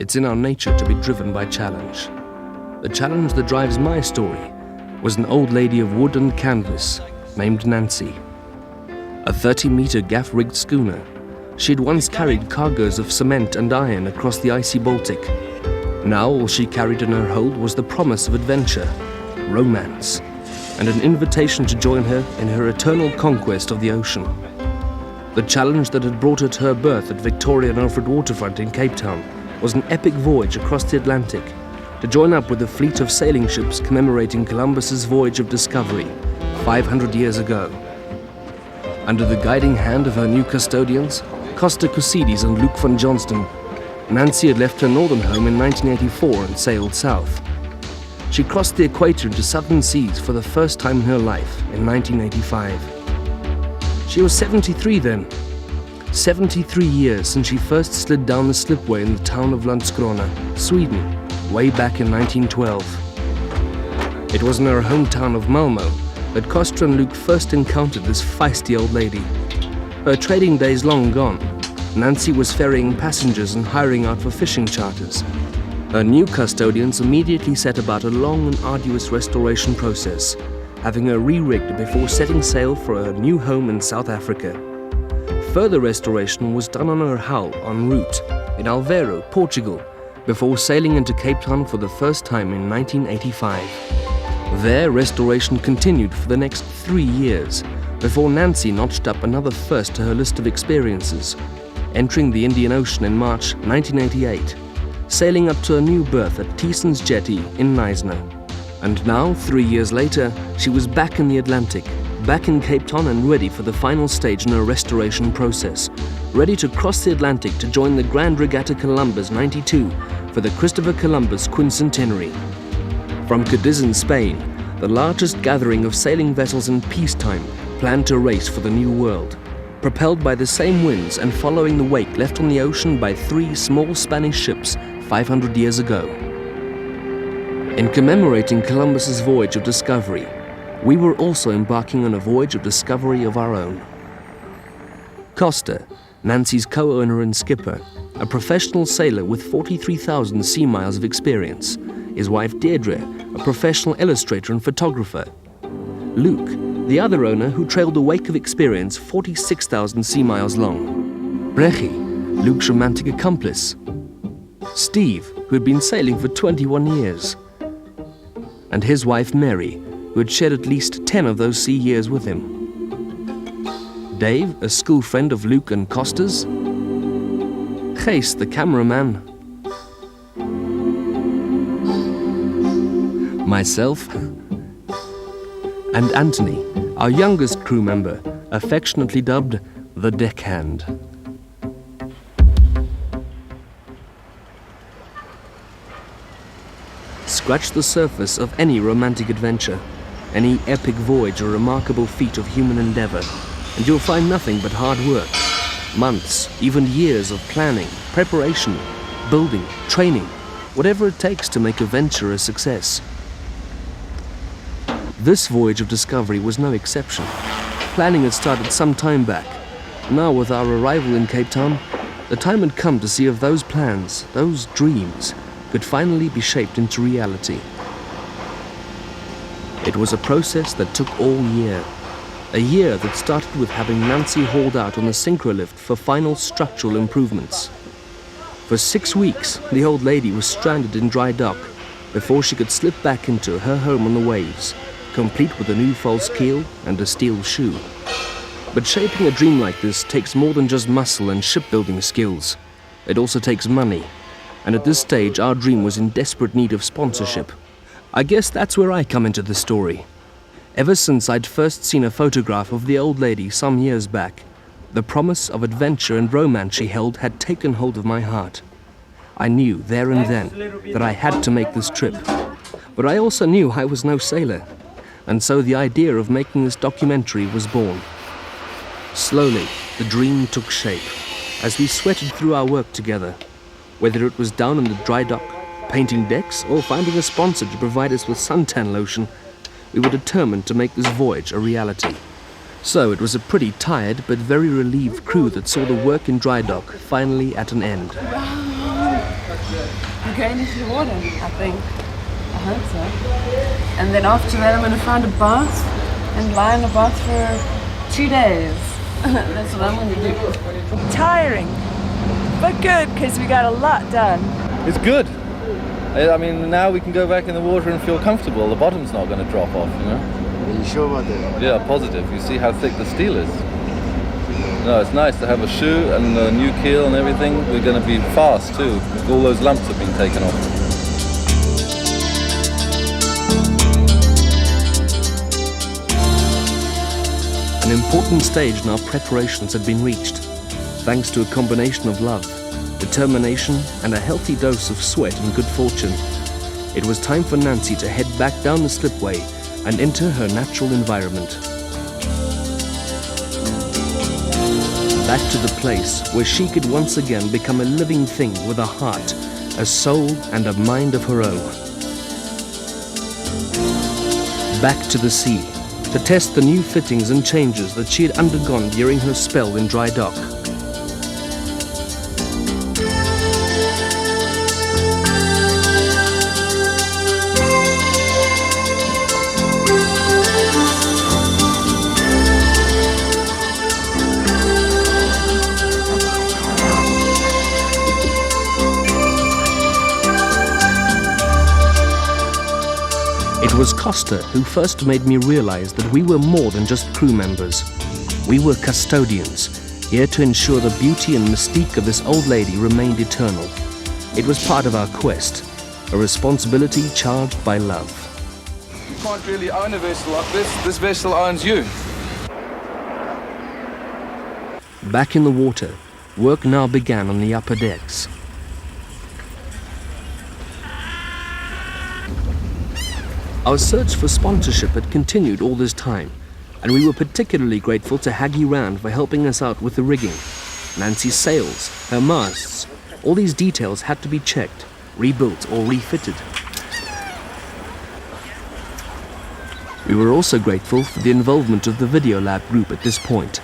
It's in our nature to be driven by challenge. The challenge that drives my story was an old lady of wood and canvas named Nancy. A 30-meter gaff-rigged schooner, she had once carried cargoes of cement and iron across the icy Baltic. Now all she carried in her hold was the promise of adventure, romance, and an invitation to join her in her eternal conquest of the ocean. The challenge that had brought her to her berth at Victoria and Alfred waterfront in Cape Town was an epic voyage across the Atlantic to join up with a fleet of sailing ships commemorating Columbus's voyage of discovery 500 years ago. Under the guiding hand of her new custodians, Costa Cusides and Luke von Johnston, Nancy had left her northern home in 1984 and sailed south. She crossed the equator into southern seas for the first time in her life in 1985. She was 73 then. 73 years since she first slid down the slipway in the town of Landskrona, Sweden, way back in 1912. It was in her hometown of Malmö that Costa and Luke first encountered this feisty old lady. Her trading days long gone, Nancy was ferrying passengers and hiring out for fishing charters. Her new custodians immediately set about a long and arduous restoration process, having her re-rigged before setting sail for her new home in South Africa. Further restoration was done on her hull en route in Aveiro, Portugal, before sailing into Cape Town for the first time in 1985. There, restoration continued for the next 3 years, before Nancy notched up another first to her list of experiences, entering the Indian Ocean in March 1988, sailing up to a new berth at Thiessens Jetty in Knysna. And now, 3 years later, she was back in the Atlantic, back in Cape Town and ready for the final stage in her restoration process, ready to cross the Atlantic to join the Grand Regatta Columbus 92 for the Christopher Columbus Quincentenary. From Cadiz in Spain, the largest gathering of sailing vessels in peacetime planned to race for the New World, propelled by the same winds and following the wake left on the ocean by 3 small Spanish ships 500 years ago. In commemorating Columbus's voyage of discovery, we were also embarking on a voyage of discovery of our own. Costa, Nancy's co-owner and skipper, a professional sailor with 43,000 sea miles of experience, his wife Deirdre, a professional illustrator and photographer. Luke, the other owner who trailed a wake of experience 46,000 sea miles long. Brechi, Luke's romantic accomplice. Steve, who had been sailing for 21 years. And his wife Mary, who had shared at least 10 of those sea years with him. Dave, a school friend of Luke and Costa's. Gijs, the cameraman. Myself. And Anthony, our youngest crew member, affectionately dubbed the deckhand. Scratch the surface of any romantic adventure, any epic voyage or remarkable feat of human endeavor, and you'll find nothing but hard work. Months, even years of planning, preparation, building, training, whatever it takes to make a venture a success. This voyage of discovery was no exception. Planning had started some time back. Now, with our arrival in Cape Town, the time had come to see if those plans, those dreams, could finally be shaped into reality. It was a process that took all year. A year that started with having Nancy hauled out on the synchrolift for final structural improvements. For 6 weeks, the old lady was stranded in dry dock before she could slip back into her home on the waves, complete with a new false keel and a steel shoe. But shaping a dream like this takes more than just muscle and shipbuilding skills. It also takes money. And at this stage, our dream was in desperate need of sponsorship. I guess that's where I come into the story. Ever since I'd first seen a photograph of the old lady some years back, the promise of adventure and romance she held had taken hold of my heart. I knew there and then that I had to make this trip. But I also knew I was no sailor. And so the idea of making this documentary was born. Slowly, the dream took shape as we sweated through our work together. Whether it was down in the dry dock, painting decks, or finding a sponsor to provide us with suntan lotion, we were determined to make this voyage a reality. So it was a pretty tired but very relieved crew that saw the work in dry dock finally at an end. We're going into the water, I think. I hope so. And then after that, I'm going to find a bath and lie in a bath for 2 days. That's what I'm going to do. Tiring, but good because we got a lot done. It's good. I mean, now we can go back in the water and feel comfortable. The bottom's not going to drop off, you know? Are you sure about that? Yeah, positive. You see how thick the steel is. No, it's nice to have a shoe and a new keel and everything. We're going to be fast too. All those lumps have been taken off. An important stage in our preparations had been reached, thanks to a combination of love, determination, and a healthy dose of sweat and good fortune. It was time for Nancy to head back down the slipway and enter her natural environment. Back to the place where she could once again become a living thing with a heart, a soul, and a mind of her own. Back to the sea, to test the new fittings and changes that she had undergone during her spell in dry dock. It was Costa who first made me realize that we were more than just crew members. We were custodians, here to ensure the beauty and mystique of this old lady remained eternal. It was part of our quest, a responsibility charged by love. You can't really own a vessel like this vessel owns you. Back in the water, work now began on the upper decks. Our search for sponsorship had continued all this time, and we were particularly grateful to Haggy Rand for helping us out with the rigging. Nancy's sails, her masts, all these details had to be checked, rebuilt or refitted. We were also grateful for the involvement of the Video Lab group at this point,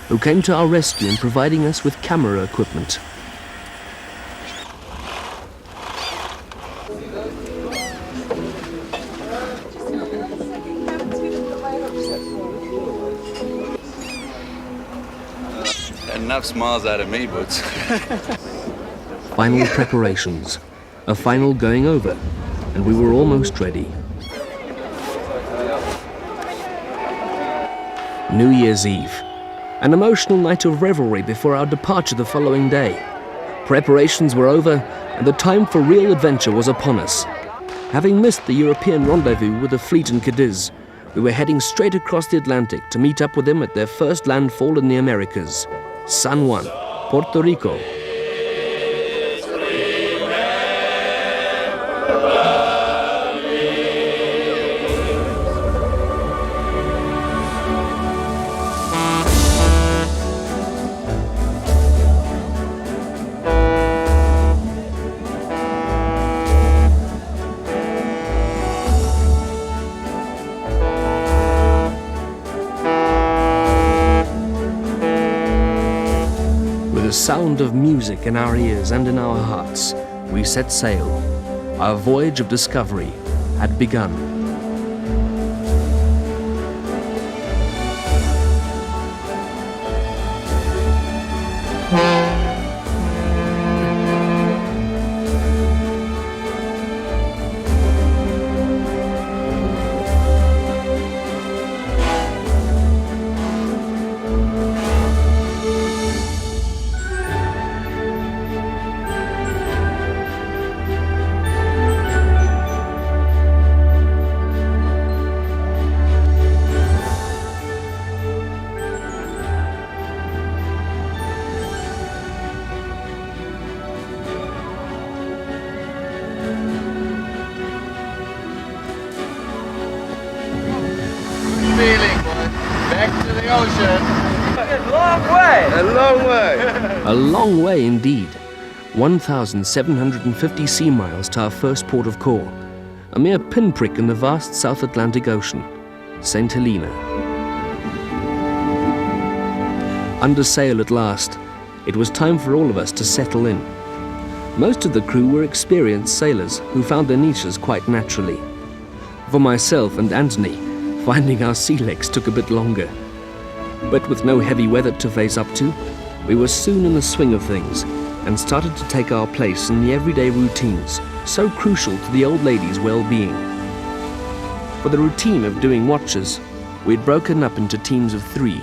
who came to our rescue in providing us with camera equipment. Enough smiles out of me, Boots. Final preparations, a final going over, and we were almost ready. New Year's Eve, an emotional night of revelry before our departure the following day. Preparations were over, and the time for real adventure was upon us. Having missed the European rendezvous with the fleet in Cadiz, we were heading straight across the Atlantic to meet up with them at their first landfall in the Americas, San Juan, Puerto Rico. The sound of music in our ears and in our hearts, we set sail. Our voyage of discovery had begun. Feeling, boy. Back to the ocean. A long way! A long way. A long way indeed. 1,750 sea miles to our first port of call, a mere pinprick in the vast South Atlantic Ocean, St. Helena. Under sail at last, it was time for all of us to settle in. Most of the crew were experienced sailors who found their niches quite naturally. For myself and Anthony, finding our sea legs took a bit longer. But with no heavy weather to face up to, we were soon in the swing of things and started to take our place in the everyday routines so crucial to the old lady's well-being. For the routine of doing watches, we'd broken up into teams of 3.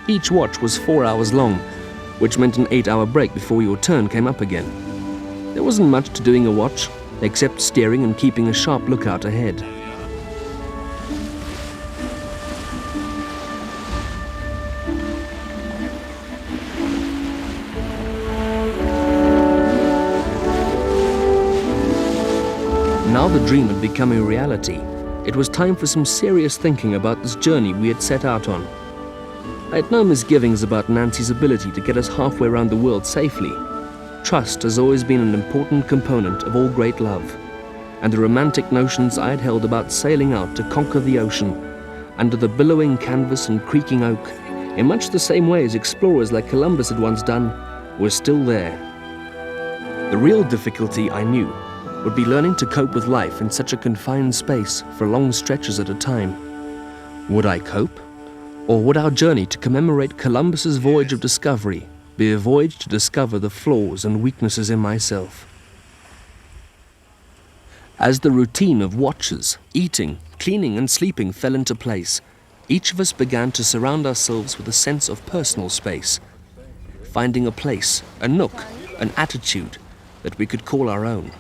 Each watch was 4 hours long, which meant an 8-hour break before your turn came up again. There wasn't much to doing a watch, except steering and keeping a sharp lookout ahead. Now the dream had become a reality. It was time for some serious thinking about this journey we had set out on. I had no misgivings about Nancy's ability to get us halfway around the world safely. Trust has always been an important component of all great love, and the romantic notions I had held about sailing out to conquer the ocean, under the billowing canvas and creaking oak, in much the same way as explorers like Columbus had once done, were still there. The real difficulty, I knew, would be learning to cope with life in such a confined space for long stretches at a time. Would I cope? Or would our journey to commemorate Columbus's voyage of discovery be a voyage to discover the flaws and weaknesses in myself? As the routine of watches, eating, cleaning and sleeping fell into place, each of us began to surround ourselves with a sense of personal space, finding a place, a nook, an attitude that we could call our own.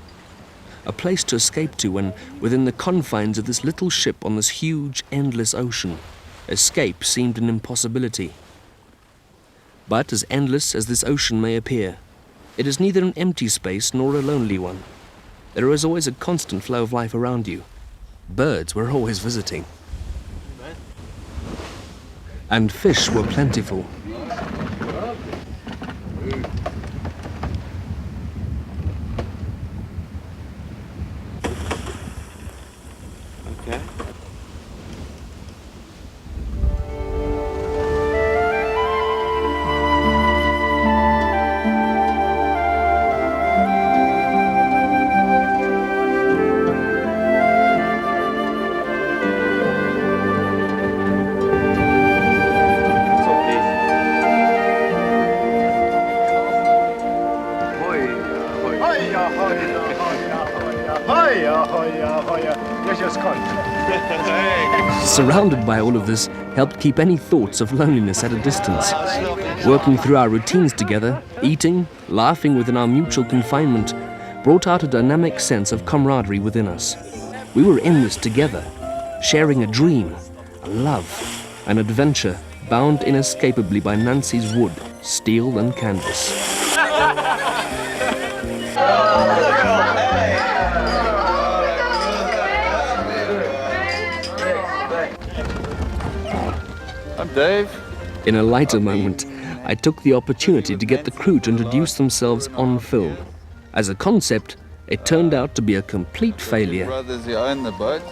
A place to escape to when, within the confines of this little ship on this huge, endless ocean, escape seemed an impossibility. But as endless as this ocean may appear, it is neither an empty space nor a lonely one. There is always a constant flow of life around you. Birds were always visiting. And fish were plentiful. Okay. Surrounded by all of this helped keep any thoughts of loneliness at a distance. Working through our routines together, eating, laughing within our mutual confinement, brought out a dynamic sense of camaraderie within us. We were in this together, sharing a dream, a love, an adventure bound inescapably by Nancy's wood, steel and canvas. I'm Dave. In a lighter moment, I took the opportunity to get the crew to introduce themselves on film. As a concept, it turned out to be a complete failure. Brothers, you own the boat.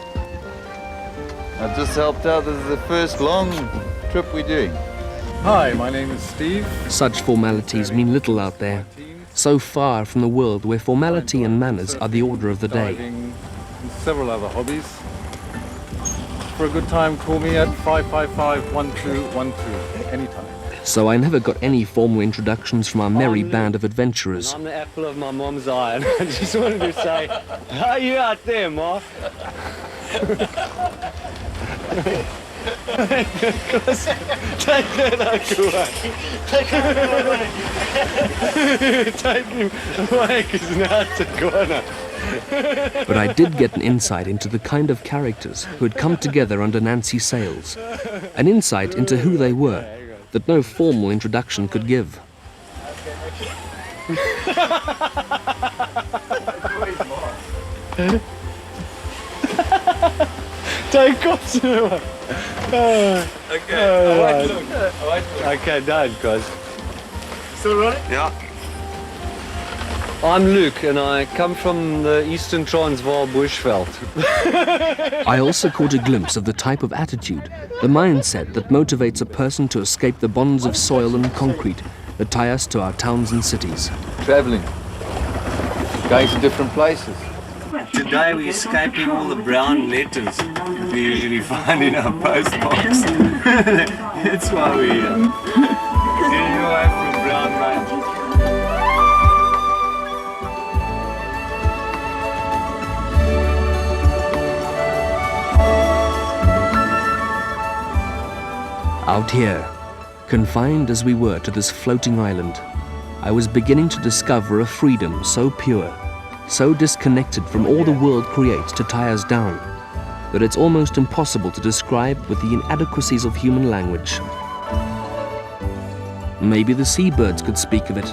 I've just helped out. This is the first long trip we're doing. Hi, my name is Steve. Such formalities mean little out there, so far from the world where formality and manners are the order of the day. Diving and several other hobbies. For a good time, call me at 555-1212 anytime. So I never got any formal introductions from our merry band of adventurers. I'm the apple of my mom's eye, and I just wanted to say, how are you out there, Ma? Take that away. Take him away, because now it's a corner. But I did get an insight into the kind of characters who had come together under Nancy's sails. An insight into who they were that no formal introduction could give. Take off to Okay, don't, guys. Still running? Yeah. I'm Luke, and I come from the Eastern Transvaal bushveld. I also caught a glimpse of the type of attitude, the mindset that motivates a person to escape the bonds of soil and concrete that tie us to our towns and cities. Traveling. Going to different places. Today we're escaping all the brown letters that we usually find in our postbox. That's why we're here. Getting away from brown mail. Out here, confined as we were to this floating island, I was beginning to discover a freedom so pure, so disconnected from all the world creates to tie us down, that it's almost impossible to describe with the inadequacies of human language. Maybe the seabirds could speak of it,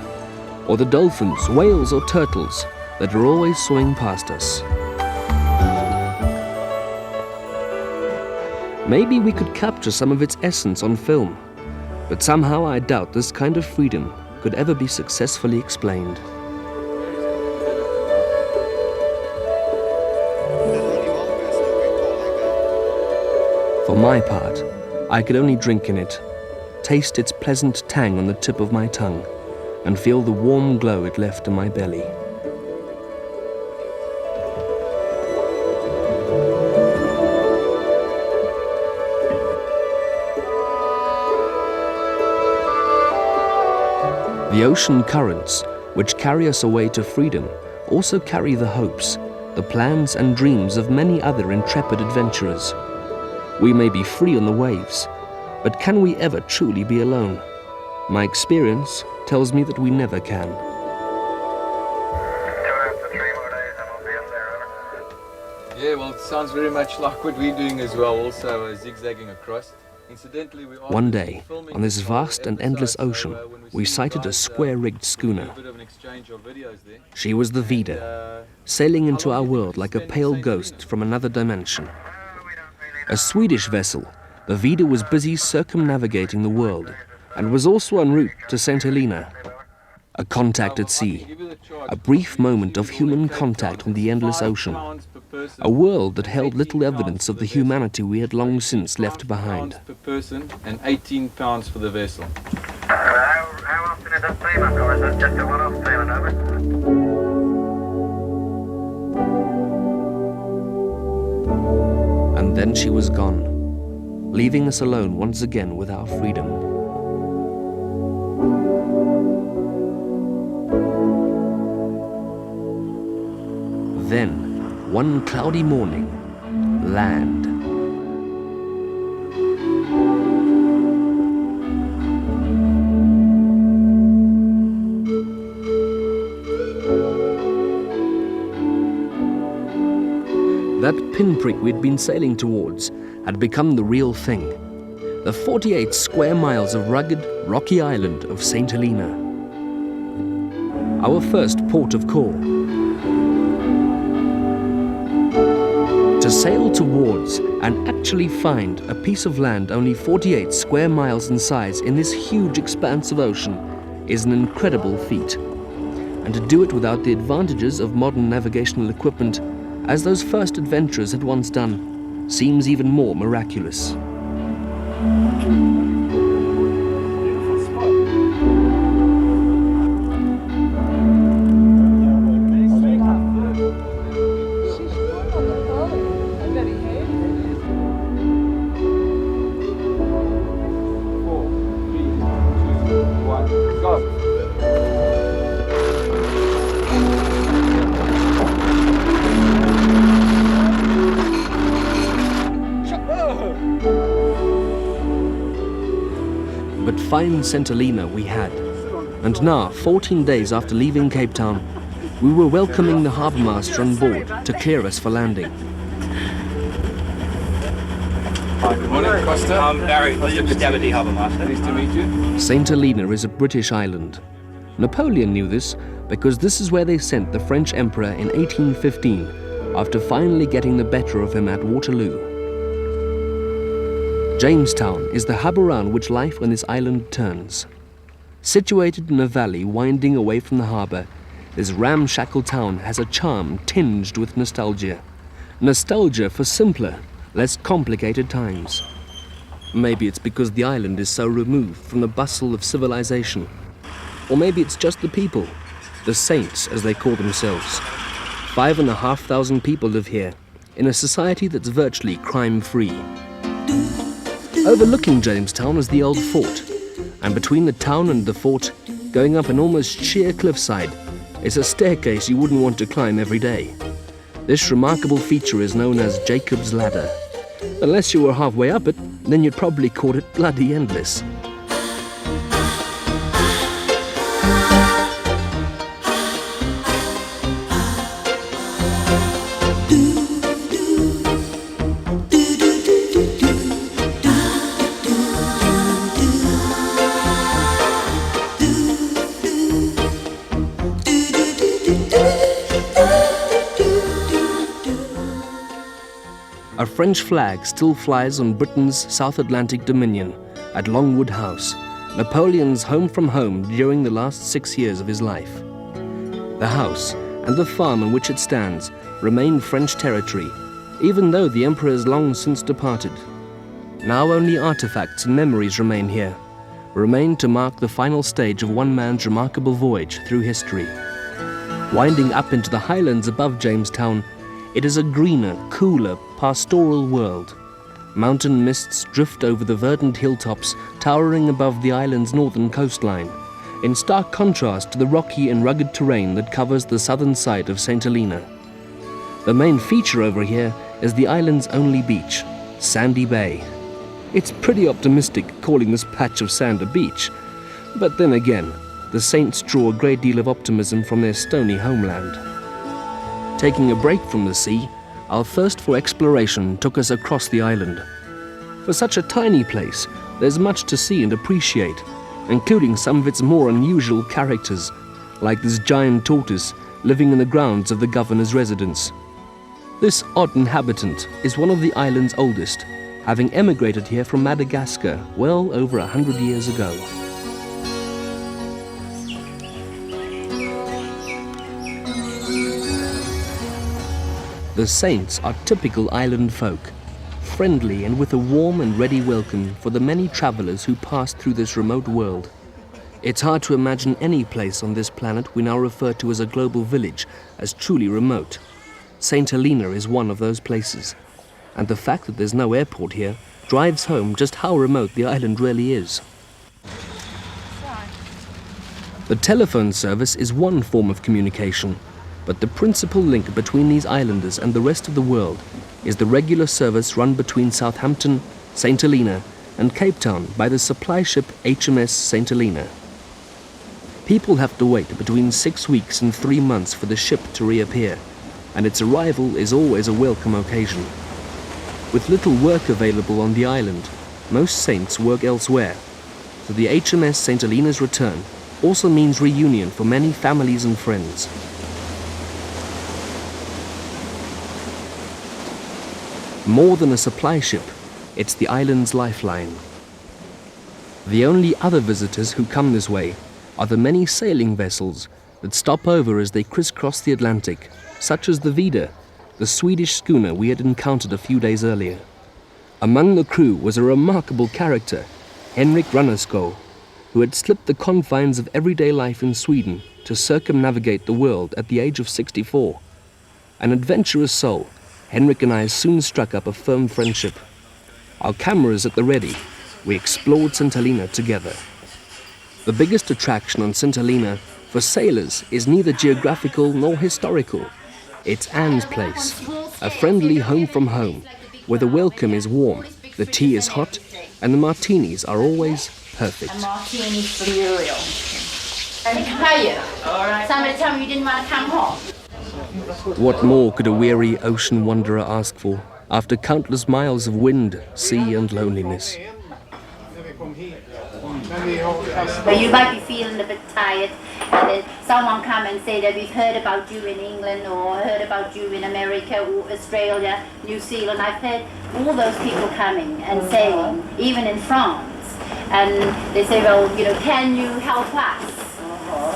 or the dolphins, whales or turtles that are always swimming past us. Maybe we could capture some of its essence on film, but somehow I doubt this kind of freedom could ever be successfully explained. For my part, I could only drink in it, taste its pleasant tang on the tip of my tongue, and feel the warm glow it left in my belly. The ocean currents, which carry us away to freedom, also carry the hopes, the plans and dreams of many other intrepid adventurers. We may be free on the waves, but can we ever truly be alone? My experience tells me that we never can. Yeah, well, it sounds very much like what we're doing as well, also zigzagging across. One day, on this vast and endless ocean, we sighted a square-rigged schooner. She was the Vida, sailing into our world like a pale ghost from another dimension. A Swedish vessel, the Vida was busy circumnavigating the world and was also en route to St. Helena. A contact at sea, a brief moment of human contact with the endless ocean, a world that held little evidence of the humanity we had long since left behind. Per person and 18 pounds for the vessel. How often is that payment, or is it just a one-off payment, over? And then she was gone, leaving us alone once again with our freedom. Then, one cloudy morning, land. That pinprick we'd been sailing towards had become the real thing. The 48 square miles of rugged, rocky island of St. Helena. Our first port of call. To sail towards and actually find a piece of land only 48 square miles in size in this huge expanse of ocean is an incredible feat. And to do it without the advantages of modern navigational equipment, as those first adventurers had once done, seems even more miraculous. But fine St. Helena we had, and now, 14 days after leaving Cape Town, we were welcoming the harbour master on board to clear us for landing. Hi, good morning, Costa. I'm Barry, Deputy Harbour Master. Pleased to meet you. St. Helena is a British island. Napoleon knew this because this is where they sent the French Emperor in 1815 after finally getting the better of him at Waterloo. Jamestown is the hub around which life on this island turns. Situated in a valley winding away from the harbour, this ramshackle town has a charm tinged with nostalgia. Nostalgia for simpler, less complicated times. Maybe it's because the island is so removed from the bustle of civilization. Or maybe it's just the people. the Saints as they call themselves. 5,500 people live here, in a society that's virtually crime-free. Overlooking Jamestown is the old fort, and between the town and the fort, going up an almost sheer cliffside, is a staircase you wouldn't want to climb every day. This remarkable feature is known as Jacob's Ladder. Unless you were halfway up it, then you'd probably call it bloody endless. A French flag still flies on Britain's South Atlantic Dominion at Longwood House, Napoleon's home from home during the last 6 years of his life. The house and the farm on which it stands remain French territory, even though the emperor has long since departed. Now only artifacts and memories remain here, remain to mark the final stage of one man's remarkable voyage through history. Winding up into the highlands above Jamestown, it is a greener, cooler, pastoral world. Mountain mists drift over the verdant hilltops towering above the island's northern coastline, in stark contrast to the rocky and rugged terrain that covers the southern side of St. Helena. The main feature over here is the island's only beach, Sandy Bay. It's pretty optimistic calling this patch of sand a beach, but then again, the Saints draw a great deal of optimism from their stony homeland. Taking a break from the sea, our thirst for exploration took us across the island. For such a tiny place, there's much to see and appreciate, including some of its more unusual characters, like this giant tortoise living in the grounds of the governor's residence. This odd inhabitant is one of the island's oldest, having emigrated here from Madagascar well over 100 years ago. The Saints are typical island folk, friendly and with a warm and ready welcome for the many travelers who pass through this remote world. It's hard to imagine any place on this planet we now refer to as a global village as truly remote. St. Helena is one of those places, and the fact that there's no airport here drives home just how remote the island really is. The telephone service is one form of communication, but the principal link between these islanders and the rest of the world is the regular service run between Southampton, St. Helena and Cape Town by the supply ship HMS St. Helena. People have to wait between 6 weeks and 3 months for the ship to reappear, and its arrival is always a welcome occasion. With little work available on the island, most Saints work elsewhere, so the HMS St. Helena's return also means reunion for many families and friends. More than a supply ship, it's the island's lifeline. The only other visitors who come this way are the many sailing vessels that stop over as they crisscross the Atlantic, such as the Vida, the Swedish schooner we had encountered a few days earlier. Among the crew was a remarkable character, Henrik Rannerskov, who had slipped the confines of everyday life in Sweden to circumnavigate the world at the age of 64. An adventurous soul, Henrik and I soon struck up a firm friendship. Our cameras at the ready, we explored St. Helena together. The biggest attraction on St. Helena for sailors is neither geographical nor historical. It's Anne's place, a friendly home from home, where the welcome is warm, the tea is hot, and the martinis are always perfect. A martini for Muriel. Hiya. Somebody tell me you didn't want to come home. What more could a weary ocean wanderer ask for after countless miles of wind, sea and loneliness? But you might be feeling a bit tired, and then someone come and say that we've heard about you in England or heard about you in America or Australia, New Zealand. I've heard all those people coming and saying, even in France, and they say, well, you know, can you help us?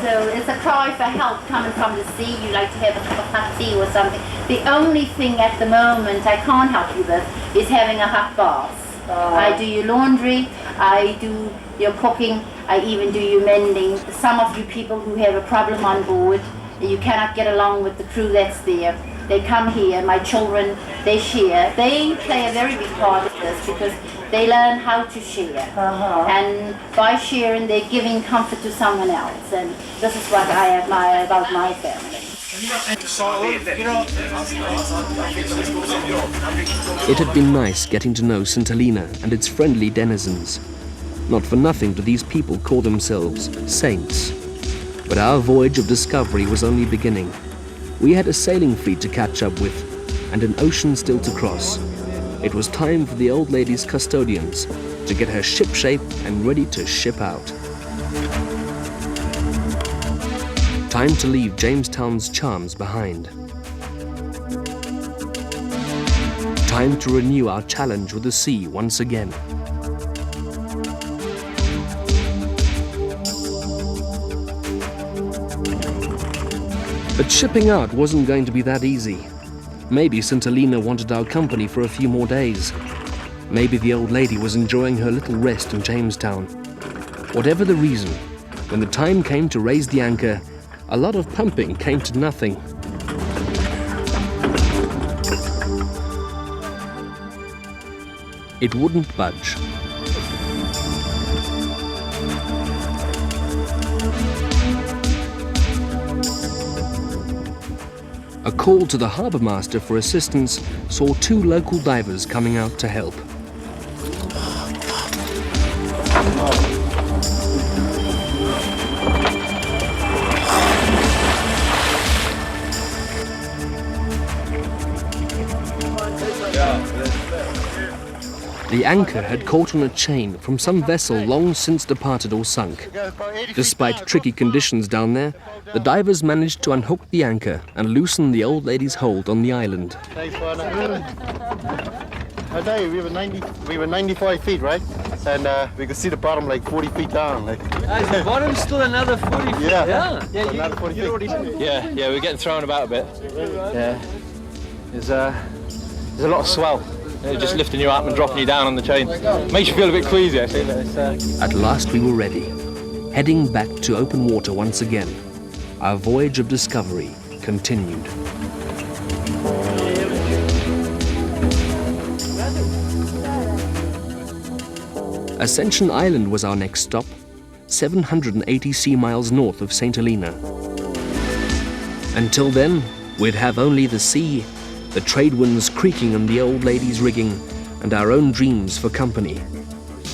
So it's a cry for help coming from the sea. You like to have a cup of hot tea or something. The only thing at the moment I can't help you with is having a hot bath. I do your laundry, I do your cooking, I even do your mending. Some of you people who have a problem on board, you cannot get along with the crew that's there, they come here, my children, they share. They play a very big part of this because they learn how to share. And by sharing, they're giving comfort to someone else. And this is what I admire about my family. It had been nice getting to know St. Helena and its friendly denizens. Not for nothing do these people call themselves saints. But our voyage of discovery was only beginning. We had a sailing fleet to catch up with and an ocean still to cross. It was time for the old lady's custodians to get her shipshape and ready to ship out. Time to leave Jamestown's charms behind. Time to renew our challenge with the sea once again. But shipping out wasn't going to be that easy. Maybe St. Helena wanted our company for a few more days. Maybe the old lady was enjoying her little rest in Jamestown. Whatever the reason, when the time came to raise the anchor, a lot of pumping came to nothing. It wouldn't budge. A call to the harbour master for assistance saw two local divers coming out to help. The anchor had caught on a chain from some vessel long since departed or sunk. Despite tricky conditions down there, the divers managed to unhook the anchor and loosen the old lady's hold on the island. Nice one. I tell you, we were 95 feet, right? And we could see the bottom like 40 feet down. Like. The bottom's still another 40 feet. Yeah. Another 40 feet. Yeah, we're getting thrown about a bit. Yeah. There's a lot of swell. Just lifting you up and dropping you down on the chain. Makes you feel a bit queasy, actually. At last we were ready, heading back to open water once again. Our voyage of discovery continued. Ascension Island was our next stop, 780 sea miles north of St. Helena. Until then, we'd have only the sea, the trade winds creaking on the old lady's rigging, and our own dreams for company.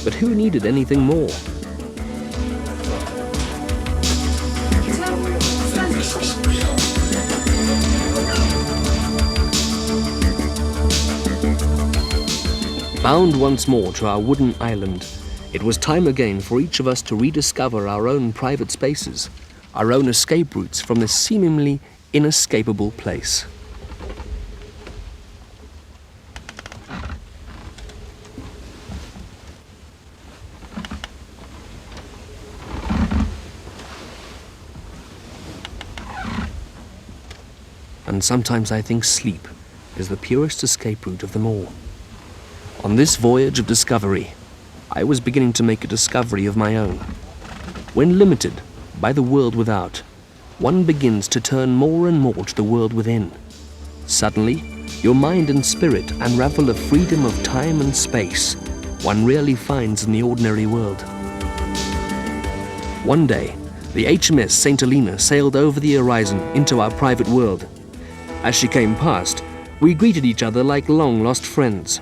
But who needed anything more? Bound once more to our wooden island, it was time again for each of us to rediscover our own private spaces, our own escape routes from this seemingly inescapable place. And sometimes I think sleep is the purest escape route of them all. On this voyage of discovery, I was beginning to make a discovery of my own. When limited by the world without, one begins to turn more and more to the world within. Suddenly, your mind and spirit unravel a freedom of time and space one rarely finds in the ordinary world. One day, the HMS St. Helena sailed over the horizon into our private world. As she came past, we greeted each other like long-lost friends.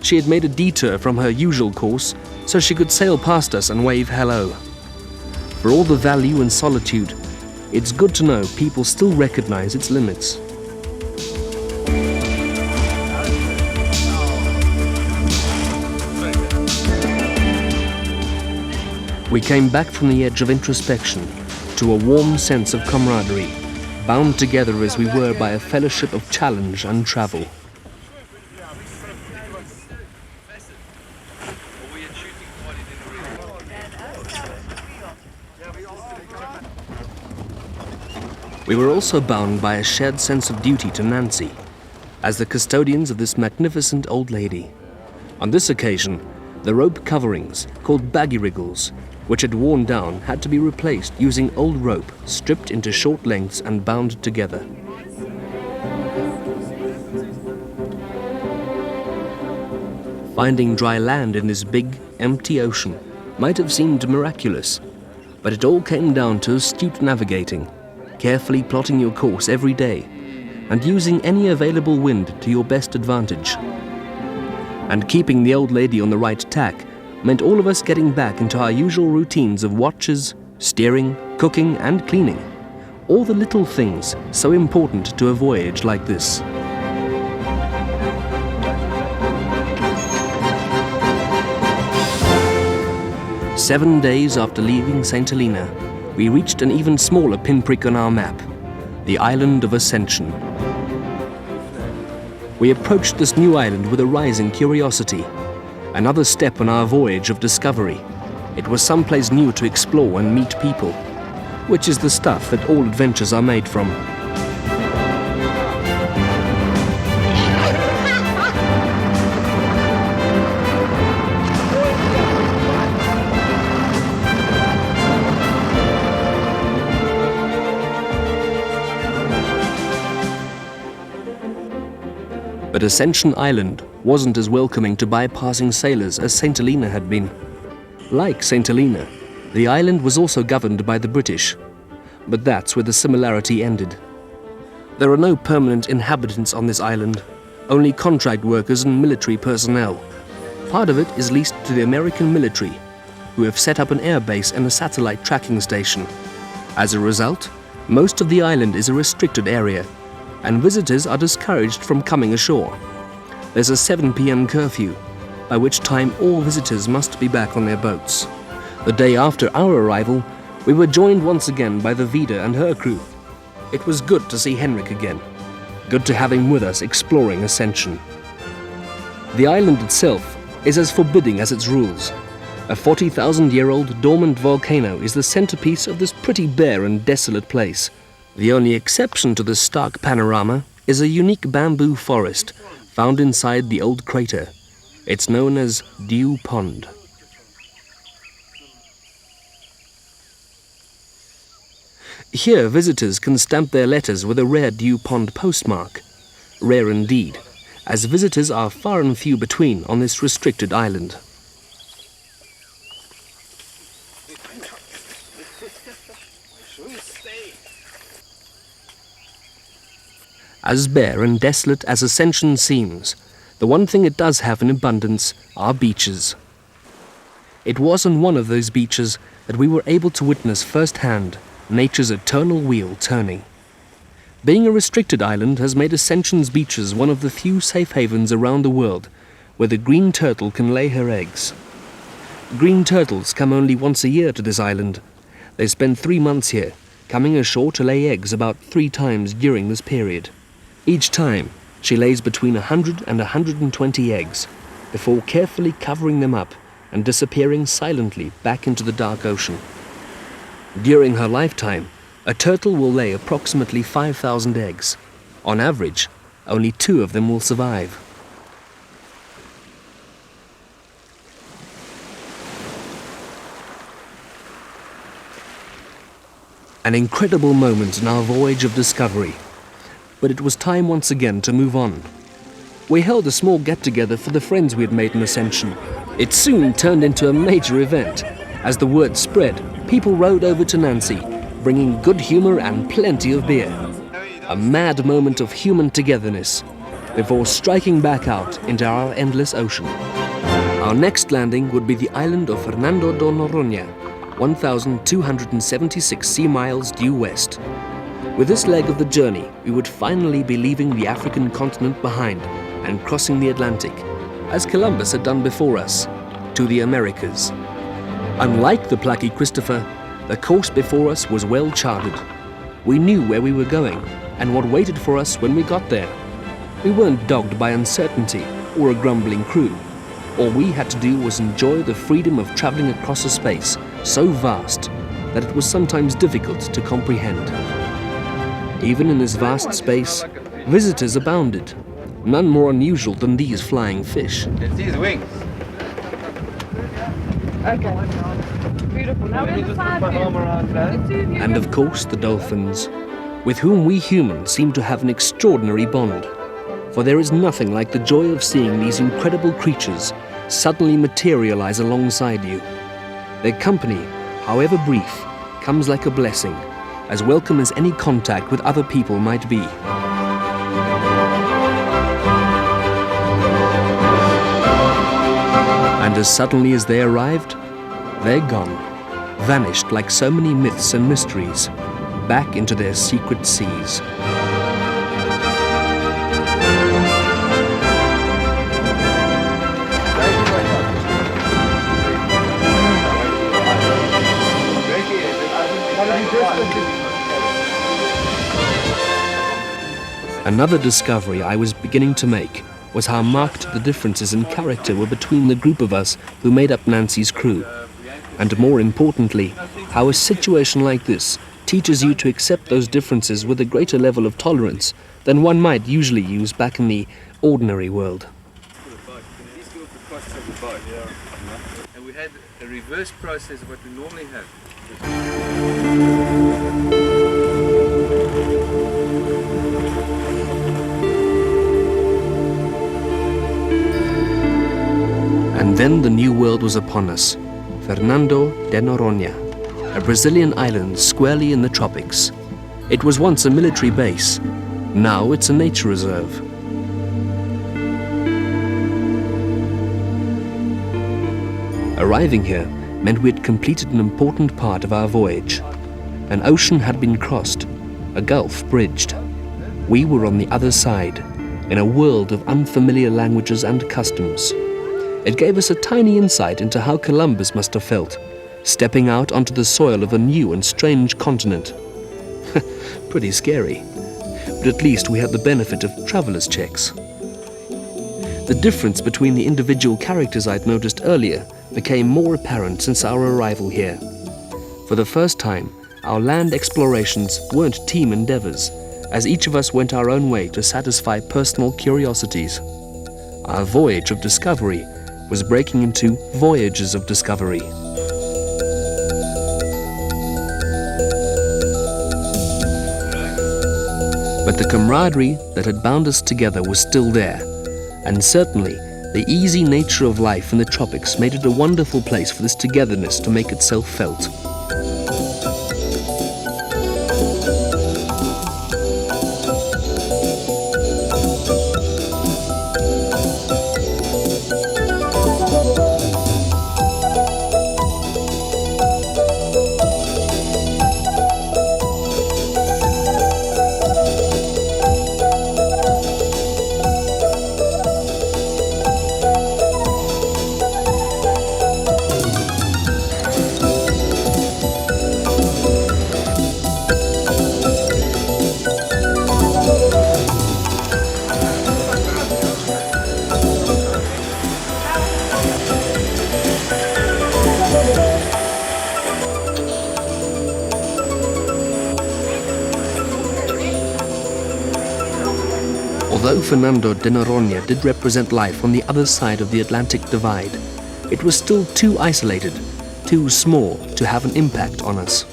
She had made a detour from her usual course so she could sail past us and wave hello. For all the value and solitude, it's good to know people still recognize its limits. We came back from the edge of introspection to a warm sense of camaraderie, bound together as we were by a fellowship of challenge and travel. We were also bound by a shared sense of duty to Nancy, as the custodians of this magnificent old lady. On this occasion, the rope coverings, called baggy wriggles, which had worn down, had to be replaced using old rope stripped into short lengths and bound together. Finding dry land in this big, empty ocean might have seemed miraculous, but it all came down to astute navigating, carefully plotting your course every day, and using any available wind to your best advantage. And keeping the old lady on the right tack meant all of us getting back into our usual routines of watches, steering, cooking and cleaning. All the little things so important to a voyage like this. "7 days after leaving St. Helena, we reached an even smaller pinprick on our map, the island of Ascension. We approached this new island with a rising curiosity, another step on our voyage of discovery. It was someplace new to explore and meet people, which is the stuff that all adventures are made from. But Ascension Island wasn't as welcoming to bypassing sailors as St. Helena had been. Like St. Helena, the island was also governed by the British, but that's where the similarity ended. There are no permanent inhabitants on this island, only contract workers and military personnel. Part of it is leased to the American military, who have set up an air base and a satellite tracking station. As a result, most of the island is a restricted area, and visitors are discouraged from coming ashore. There's a 7 p.m. curfew, by which time all visitors must be back on their boats. The day after our arrival, we were joined once again by the Vida and her crew. It was good to see Henrik again. Good to have him with us exploring Ascension. The island itself is as forbidding as its rules. A 40,000-year-old dormant volcano is the centerpiece of this pretty bare and desolate place. The only exception to this stark panorama is a unique bamboo forest found inside the old crater. It's known as Dew Pond. Here, visitors can stamp their letters with a rare Dew Pond postmark. Rare indeed, as visitors are far and few between on this restricted island. As bare and desolate as Ascension seems, the one thing it does have in abundance are beaches. It was on one of those beaches that we were able to witness firsthand nature's eternal wheel turning. Being a restricted island has made Ascension's beaches one of the few safe havens around the world where the green turtle can lay her eggs. Green turtles come only once a year to this island. They spend 3 months here, coming ashore to lay eggs about 3 times during this period. Each time, she lays between 100 and 120 eggs, before carefully covering them up and disappearing silently back into the dark ocean. During her lifetime, a turtle will lay approximately 5,000 eggs. On average, only 2 of them will survive. An incredible moment in our voyage of discovery. But it was time once again to move on. We held a small get-together for the friends we had made in Ascension. It soon turned into a major event. As the word spread, people rowed over to Nancy, bringing good humor and plenty of beer. A mad moment of human togetherness, before striking back out into our endless ocean. Our next landing would be the island of Fernando de Noronha, 1,276 sea miles due west. With this leg of the journey, we would finally be leaving the African continent behind and crossing the Atlantic, as Columbus had done before us, to the Americas. Unlike the plucky Christopher, the course before us was well charted. We knew where we were going and what waited for us when we got there. We weren't dogged by uncertainty or a grumbling crew. All we had to do was enjoy the freedom of traveling across a space so vast that it was sometimes difficult to comprehend. Even in this vast space, visitors abounded. none more unusual than these flying fish. It's these wings. Okay. Beautiful. Now we're in the side view. And of course the dolphins, with whom we humans seem to have an extraordinary bond. For there is nothing like the joy of seeing these incredible creatures suddenly materialize alongside you. Their company, however brief, comes like a blessing, as welcome as any contact with other people might be. And as suddenly as they arrived, they're gone, vanished like so many myths and mysteries, back into their secret seas. Another discovery I was beginning to make was how marked the differences in character were between the group of us who made up Nancy's crew. And more importantly, how a situation like this teaches you to accept those differences with a greater level of tolerance than one might usually use back in the ordinary world. And we had a reverse process of what we normally have. And then the new world was upon us. Fernando de Noronha, a Brazilian island squarely in the tropics. It was once a military base. Now it's a nature reserve. Arriving here meant we had completed an important part of our voyage. An ocean had been crossed, a gulf bridged. We were on the other side, in a world of unfamiliar languages and customs. It gave us a tiny insight into how Columbus must have felt, stepping out onto the soil of a new and strange continent. Pretty scary, but at least we had the benefit of traveller's checks. The difference between the individual characters I'd noticed earlier became more apparent since our arrival here. For the first time, our land explorations weren't team endeavors, as each of us went our own way to satisfy personal curiosities. Our voyage of discovery was breaking into voyages of discovery. But the camaraderie that had bound us together was still there, and certainly the easy nature of life in the tropics made it a wonderful place for this togetherness to make itself felt. Although Fernando de Noronha did represent life on the other side of the Atlantic Divide, it was still too isolated, too small to have an impact on us.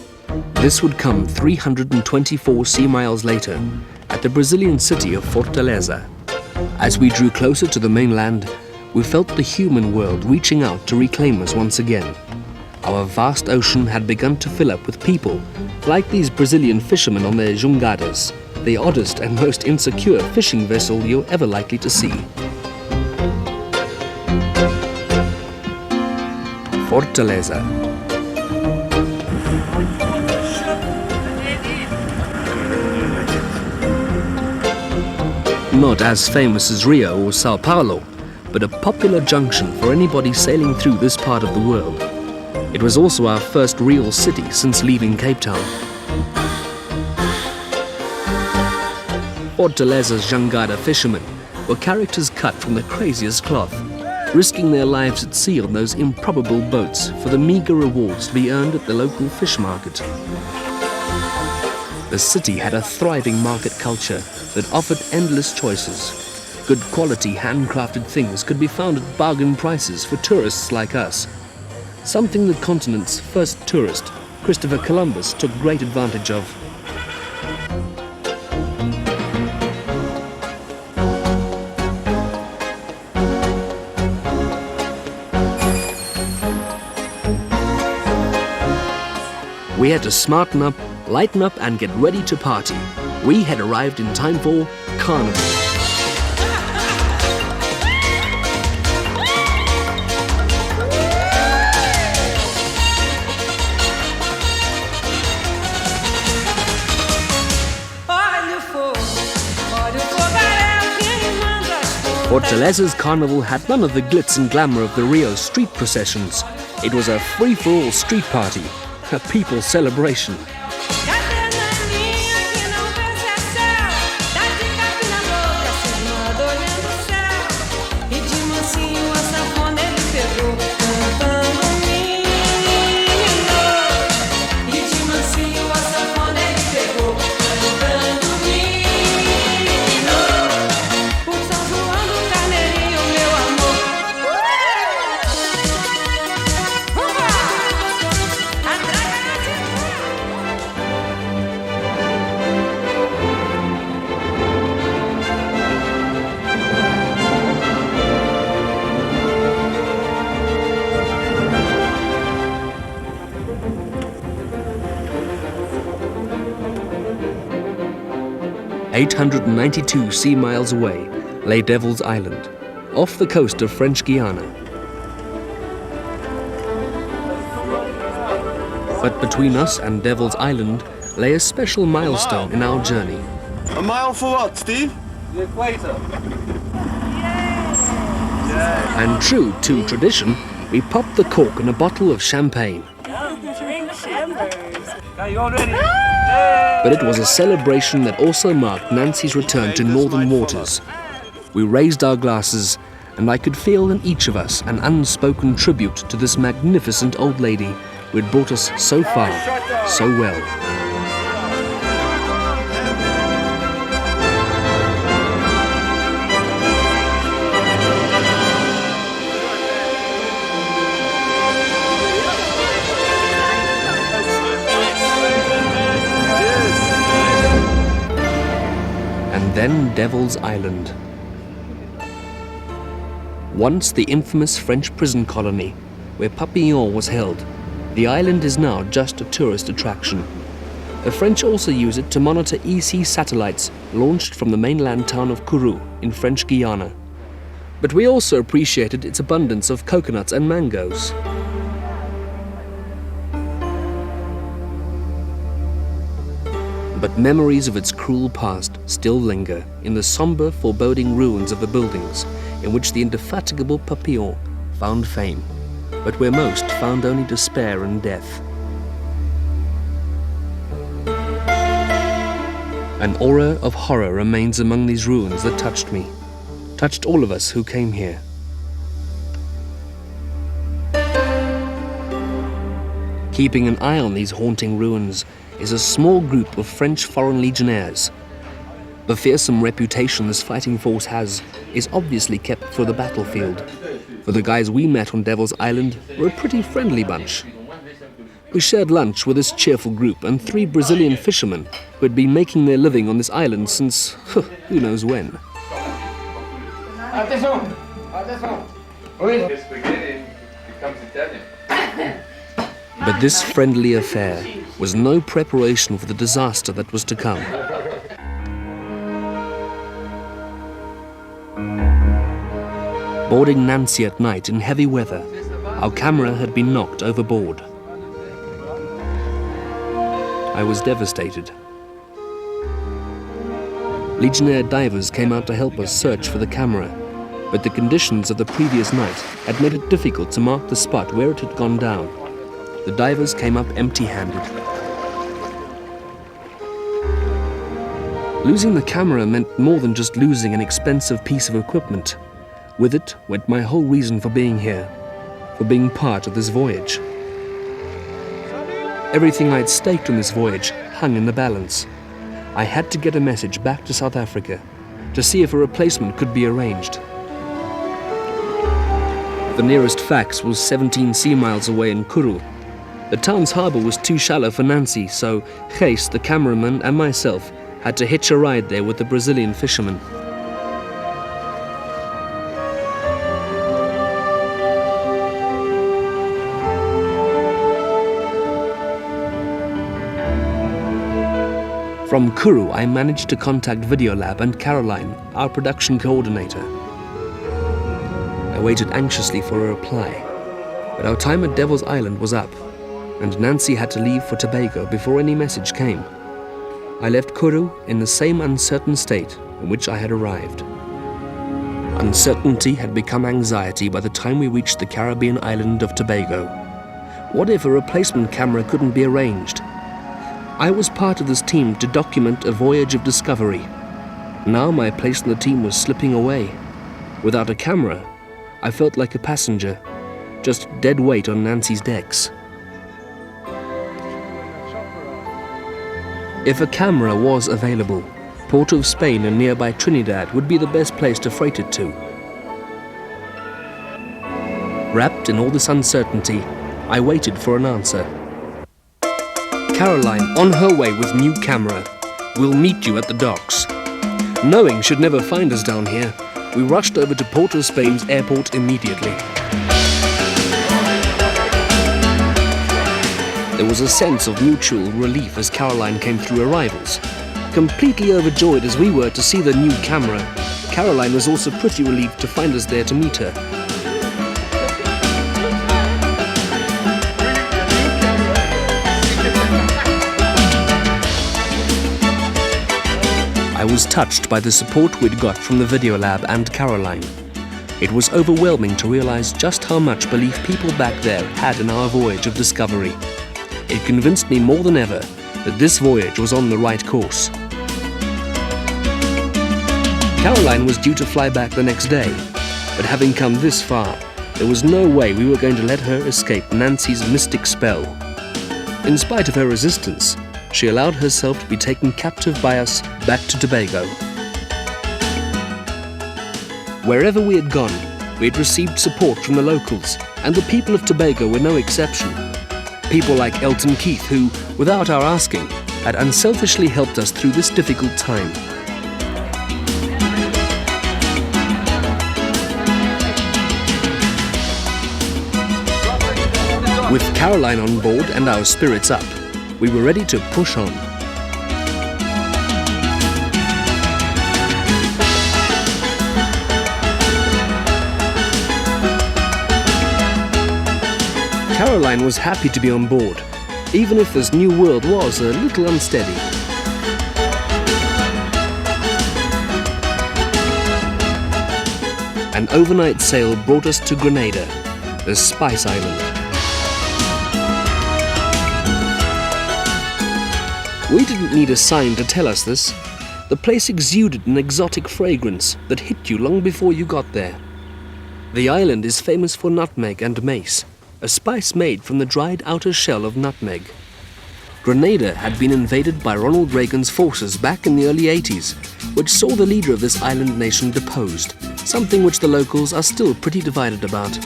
This would come 324 sea miles later, at the Brazilian city of Fortaleza. As we drew closer to the mainland, we felt the human world reaching out to reclaim us once again. Our vast ocean had begun to fill up with people, like these Brazilian fishermen on their jangadas, the oddest and most insecure fishing vessel you're ever likely to see. Fortaleza. Not as famous as Rio or Sao Paulo, but a popular junction for anybody sailing through this part of the world. It was also our first real city since leaving Cape Town. Fortaleza's jangada fishermen were characters cut from the craziest cloth, risking their lives at sea on those improbable boats for the meager rewards to be earned at the local fish market. The city had a thriving market culture that offered endless choices. Good quality handcrafted things could be found at bargain prices for tourists like us. Something the continent's first tourist, Christopher Columbus, took great advantage of. We had to smarten up, lighten up and get ready to party. We had arrived in time for Carnival. Fortaleza's carnival had none of the glitz and glamour of the Rio street processions. It was a free-for-all street party, a people's celebration. "892 sea miles away lay Devil's Island, off the coast of French Guiana. But between us and Devil's Island lay a special milestone in our journey. A mile for what, Steve? The equator. And true to tradition, we popped the cork in a bottle of champagne. Are you all ready? But it was a celebration that also marked Nancy's return to northern waters. We raised our glasses, and I could feel in each of us an unspoken tribute to this magnificent old lady who had brought us so far, so well. And then Devil's Island. Once the infamous French prison colony, where Papillon was held, the island is now just a tourist attraction. The French also use it to monitor EC satellites launched from the mainland town of Kourou in French Guiana. But we also appreciated its abundance of coconuts and mangoes. But memories of its cruel past still linger in the somber, foreboding ruins of the buildings in which the indefatigable Papillon found fame, but where most found only despair and death. An aura of horror remains among these ruins that touched me, touched all of us who came here. Keeping an eye on these haunting ruins is a small group of French foreign legionnaires. The fearsome reputation this fighting force has is obviously kept for the battlefield, for the guys we met on Devil's Island were a pretty friendly bunch. We shared lunch with this cheerful group and 3 Brazilian fishermen who had been making their living on this island since who knows when. Attention! This beginning becomes Italian. But this friendly affair was no preparation for the disaster that was to come. Boarding Nancy at night in heavy weather, our camera had been knocked overboard. I was devastated. Legionnaire divers came out to help us search for the camera, but the conditions of the previous night had made it difficult to mark the spot where it had gone down. The divers came up empty-handed. Losing the camera meant more than just losing an expensive piece of equipment. With it went my whole reason for being here, for being part of this voyage. Everything I'd staked on this voyage hung in the balance. I had to get a message back to South Africa, to see if a replacement could be arranged. The nearest fax was 17 sea miles away in Kuru. The town's harbour was too shallow for Nancy, so Gijs, the cameraman, and myself had to hitch a ride there with the Brazilian fishermen. From Kuru, I managed to contact Videolab and Caroline, our production coordinator. I waited anxiously for a reply, but our time at Devil's Island was up, and Nancy had to leave for Tobago before any message came. I left Kuru in the same uncertain state in which I had arrived. Uncertainty had become anxiety by the time we reached the Caribbean island of Tobago. What if a replacement camera couldn't be arranged? I was part of this team to document a voyage of discovery. Now my place in the team was slipping away. Without a camera, I felt like a passenger, just dead weight on Nancy's decks. If a camera was available, Port of Spain and nearby Trinidad would be the best place to freight it to. Wrapped in all this uncertainty, I waited for an answer. Caroline, on her way with new camera. We'll meet you at the docks. Knowing she'd never find us down here, we rushed over to Port of Spain's airport immediately. There was a sense of mutual relief as Caroline came through arrivals. Completely overjoyed as we were to see the new camera, Caroline was also pretty relieved to find us there to meet her. I was touched by the support we'd got from the Videolab and Caroline. It was overwhelming to realize just how much belief people back there had in our voyage of discovery. It convinced me more than ever that this voyage was on the right course. Caroline was due to fly back the next day, but having come this far, there was no way we were going to let her escape Nancy's mystic spell. In spite of her resistance, she allowed herself to be taken captive by us back to Tobago. Wherever we had gone, we had received support from the locals, and the people of Tobago were no exception. People like Elton Keith who, without our asking, had unselfishly helped us through this difficult time. With Caroline on board and our spirits up, we were ready to push on. Caroline was happy to be on board, even if this new world was a little unsteady. An overnight sail brought us to Grenada, the Spice Island. We didn't need a sign to tell us this. The place exuded an exotic fragrance that hit you long before you got there. The island is famous for nutmeg and mace, a spice made from the dried outer shell of nutmeg. Grenada had been invaded by Ronald Reagan's forces back in the early 80s, which saw the leader of this island nation deposed, something which the locals are still pretty divided about.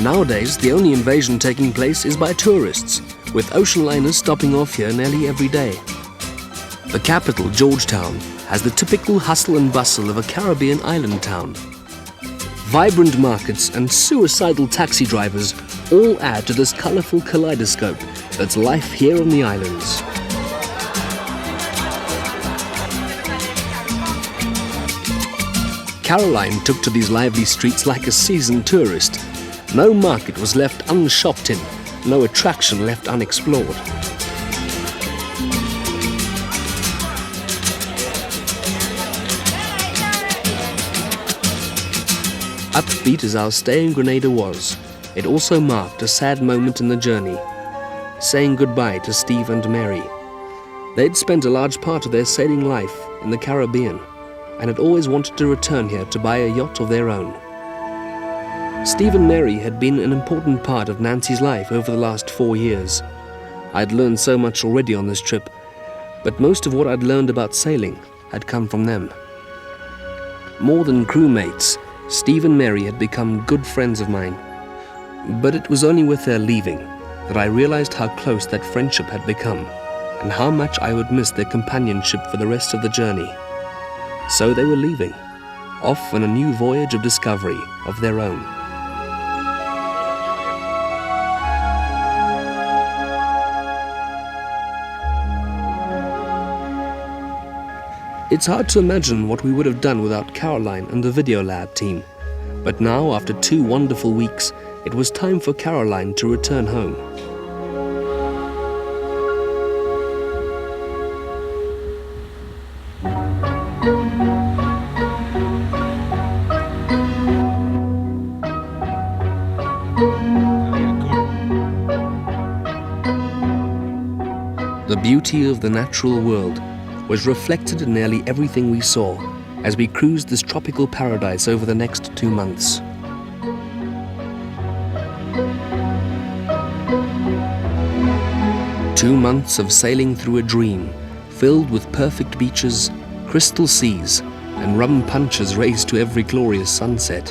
Nowadays, the only invasion taking place is by tourists, with ocean liners stopping off here nearly every day. The capital, Georgetown, has the typical hustle and bustle of a Caribbean island town. Vibrant markets and suicidal taxi drivers all add to this colourful kaleidoscope that's life here on the islands. Caroline took to these lively streets like a seasoned tourist. No market was left unshopped in, no attraction left unexplored. Upbeat as our stay in Grenada was, it also marked a sad moment in the journey, saying goodbye to Steve and Mary. They'd spent a large part of their sailing life in the Caribbean and had always wanted to return here to buy a yacht of their own. Steve and Mary had been an important part of Nancy's life over the last 4 years. I'd learned so much already on this trip, but most of what I'd learned about sailing had come from them. More than crewmates, Steve and Mary had become good friends of mine. But it was only with their leaving that I realized how close that friendship had become and how much I would miss their companionship for the rest of the journey. So they were leaving, off on a new voyage of discovery of their own. It's hard to imagine what we would have done without Caroline and the Video Lab team. But now, after 2 wonderful weeks, it was time for Caroline to return home. The beauty of the natural world was reflected in nearly everything we saw as we cruised this tropical paradise over the next 2 months. Two months of sailing through a dream, filled with perfect beaches, crystal seas, and rum punches raised to every glorious sunset.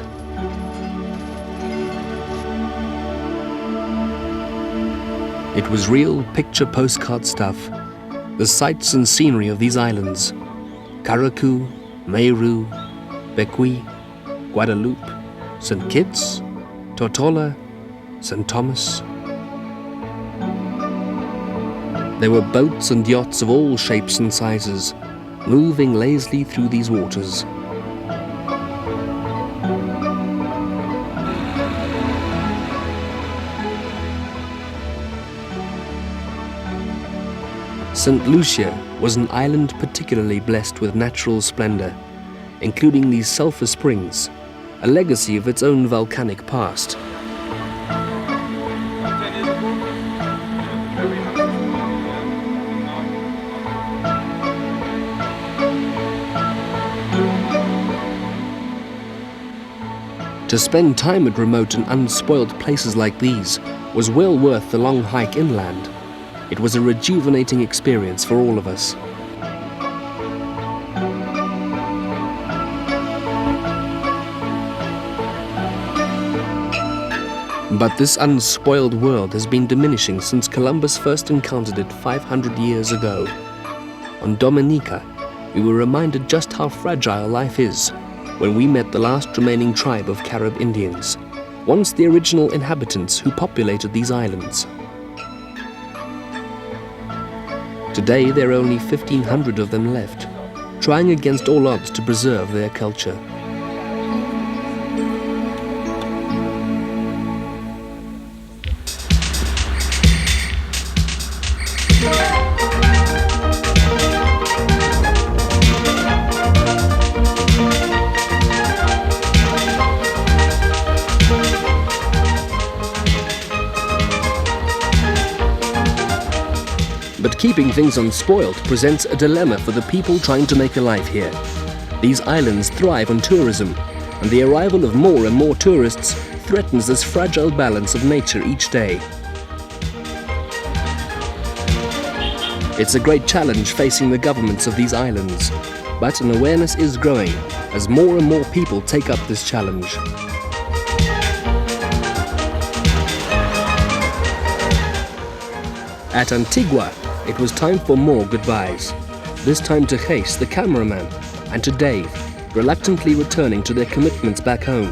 It was real picture postcard stuff. The sights and scenery of these islands, Karaku, Meru, Bequia, Guadeloupe, St. Kitts, Tortola, St. Thomas. There were boats and yachts of all shapes and sizes, moving lazily through these waters. St. Lucia was an island particularly blessed with natural splendor, including these sulfur springs, a legacy of its own volcanic past. To spend time at remote and unspoiled places like these was well worth the long hike inland. It was a rejuvenating experience for all of us. But this unspoiled world has been diminishing since Columbus first encountered it 500 years ago. On Dominica, we were reminded just how fragile life is when we met the last remaining tribe of Carib Indians, once the original inhabitants who populated these islands. Today, there are only 1,500 of them left, trying against all odds to preserve their culture. But keeping things unspoiled presents a dilemma for the people trying to make a life here. These islands thrive on tourism, and the arrival of more and more tourists threatens this fragile balance of nature each day. It's a great challenge facing the governments of these islands, but an awareness is growing as more and more people take up this challenge. At Antigua, it was time for more goodbyes. This time to Gijs, the cameraman, and to Dave, reluctantly returning to their commitments back home.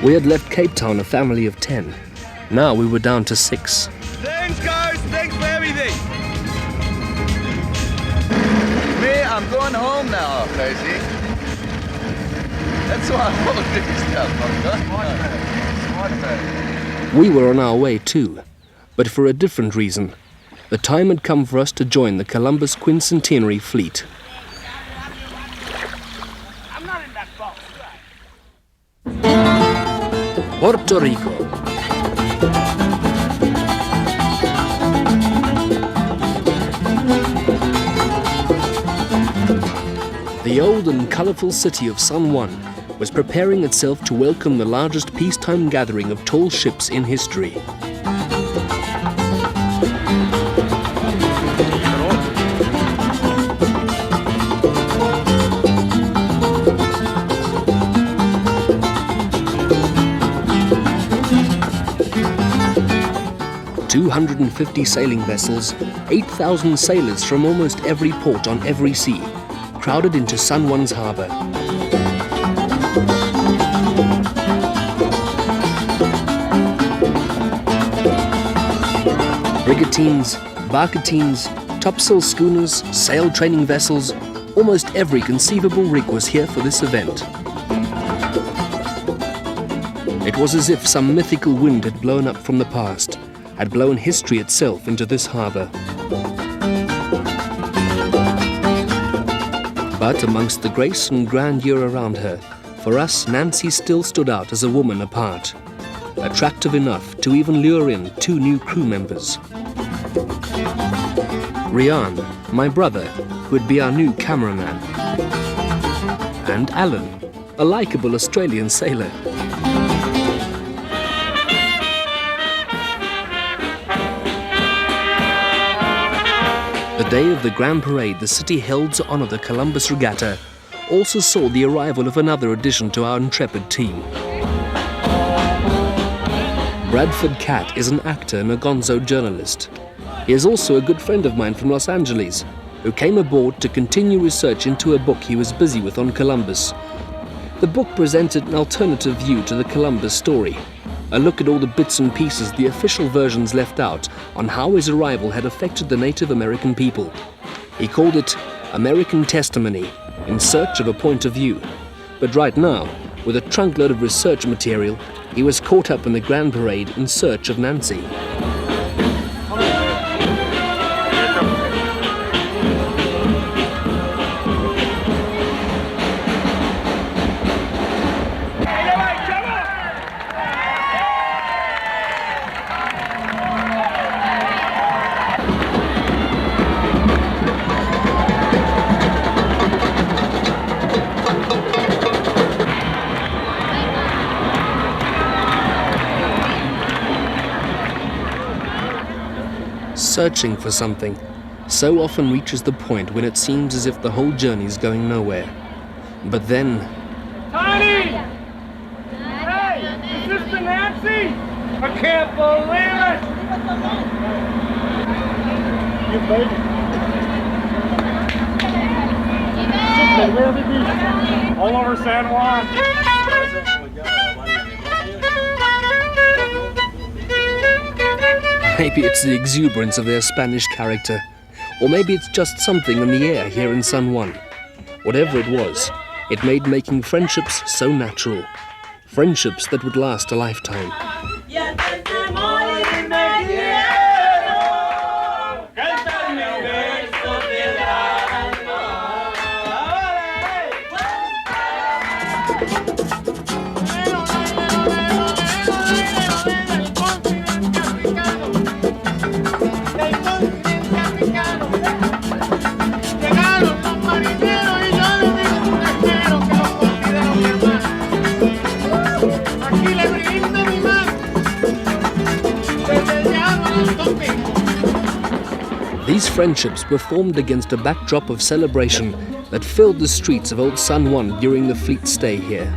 We had left Cape Town a family of 10. Now we were down to 6. Thanks, guys. Thanks for everything. Me, I'm going home now, Casey. That's why I won't do stuff. We were on our way too, but for a different reason. The time had come for us to join the Columbus Quincentenary fleet. I'm not in that box. Puerto Rico. The old and colorful city of San Juan was preparing itself to welcome the largest peacetime gathering of tall ships in history. 250 sailing vessels, 8,000 sailors from almost every port on every sea, crowded into San Juan's harbour. Brigantines, barkentines, topsail schooners, sail training vessels, almost every conceivable rig was here for this event. It was as if some mythical wind had blown up from the past, had blown history itself into this harbour. But amongst the grace and grandeur around her, for us, Nancy still stood out as a woman apart, attractive enough to even lure in 2 new crew members. Rian, my brother, who would be our new cameraman, and Alan, a likeable Australian sailor. The day of the Grand Parade the city held to honour the Columbus Regatta also saw the arrival of another addition to our intrepid team. Bradford Catt is an actor and a gonzo journalist. He is also a good friend of mine from Los Angeles, who came aboard to continue research into a book he was busy with on Columbus. The book presented an alternative view to the Columbus story, a look at all the bits and pieces the official versions left out on how his arrival had affected the Native American people. He called it American Testimony, in search of a point of view. But right now, with a trunkload of research material, he was caught up in the Grand Parade in search of Nancy. Searching for something so often reaches the point when it seems as if the whole journey's going nowhere. But then... Tony! Hey! Is this the Nancy? I can't believe it! You baby! All over San Juan. Maybe it's the exuberance of their Spanish character, or maybe it's just something in the air here in San Juan. Whatever it was, it made making friendships so natural. Friendships that would last a lifetime. These friendships were formed against a backdrop of celebration that filled the streets of Old San Juan during the fleet's stay here.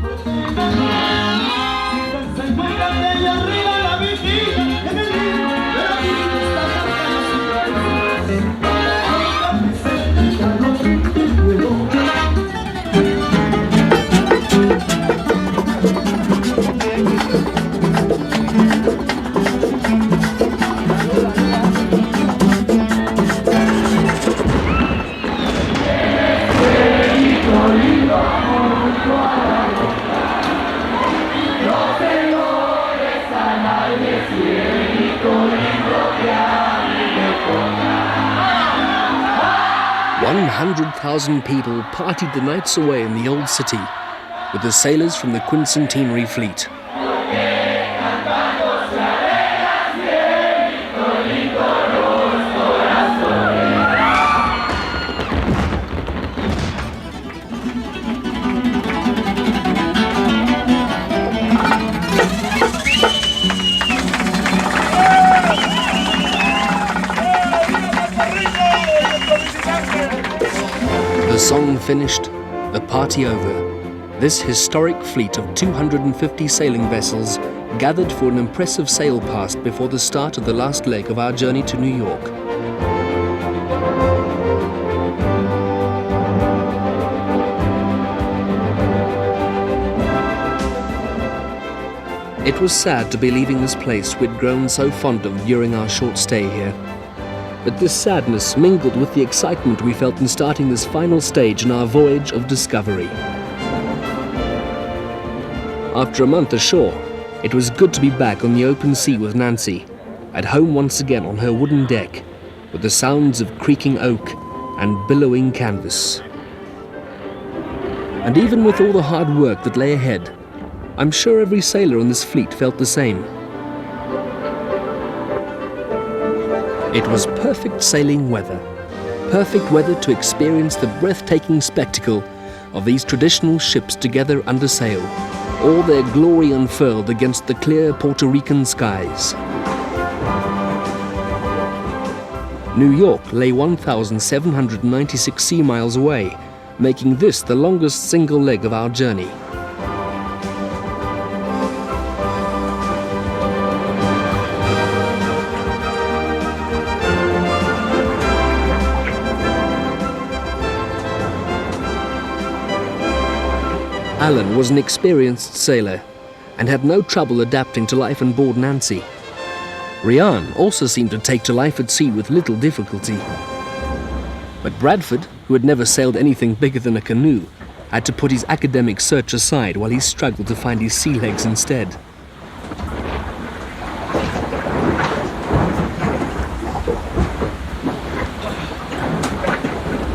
$100,000 people partied the nights away in the old city with the sailors from the Quincentenary Fleet. The song finished, the party over. This historic fleet of 250 sailing vessels gathered for an impressive sail past before the start of the last leg of our journey to New York. It was sad to be leaving this place we'd grown so fond of during our short stay here. But this sadness mingled with the excitement we felt in starting this final stage in our voyage of discovery. After a month ashore, it was good to be back on the open sea with Nancy, at home once again on her wooden deck, with the sounds of creaking oak and billowing canvas. And even with all the hard work that lay ahead, I'm sure every sailor on this fleet felt the same. It was perfect sailing weather to experience the breathtaking spectacle of these traditional ships together under sail, all their glory unfurled against the clear Puerto Rican skies. New York lay 1,796 sea miles away, making this the longest single leg of our journey. Alan was an experienced sailor and had no trouble adapting to life on board Nancy. Rian also seemed to take to life at sea with little difficulty. But Bradford, who had never sailed anything bigger than a canoe, had to put his academic search aside while he struggled to find his sea legs instead.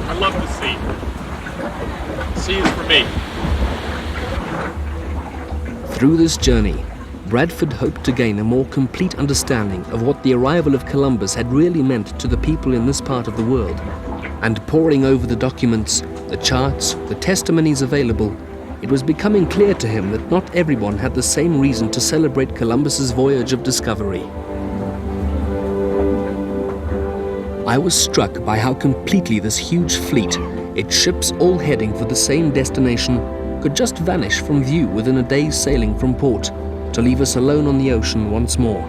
I love the sea. Sea is for me. Through this journey, Bradford hoped to gain a more complete understanding of what the arrival of Columbus had really meant to the people in this part of the world. And poring over the documents, the charts, the testimonies available, it was becoming clear to him that not everyone had the same reason to celebrate Columbus's voyage of discovery. I was struck by how completely this huge fleet, its ships all heading for the same destination, could just vanish from view within a day's sailing from port, to leave us alone on the ocean once more.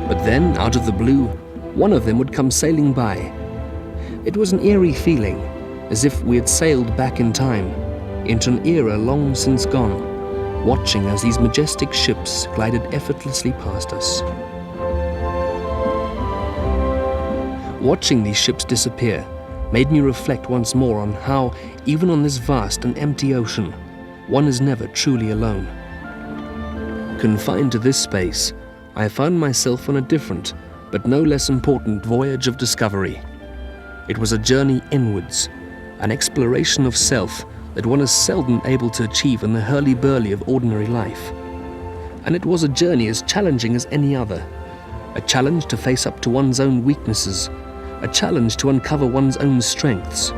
But then, out of the blue, one of them would come sailing by. It was an eerie feeling, as if we had sailed back in time, into an era long since gone, watching as these majestic ships glided effortlessly past us. Watching these ships disappear made me reflect once more on how, even on this vast and empty ocean, one is never truly alone. Confined to this space, I found myself on a different, but no less important voyage of discovery. It was a journey inwards, an exploration of self that one is seldom able to achieve in the hurly-burly of ordinary life. And it was a journey as challenging as any other, a challenge to face up to one's own weaknesses, a challenge to uncover one's own strengths.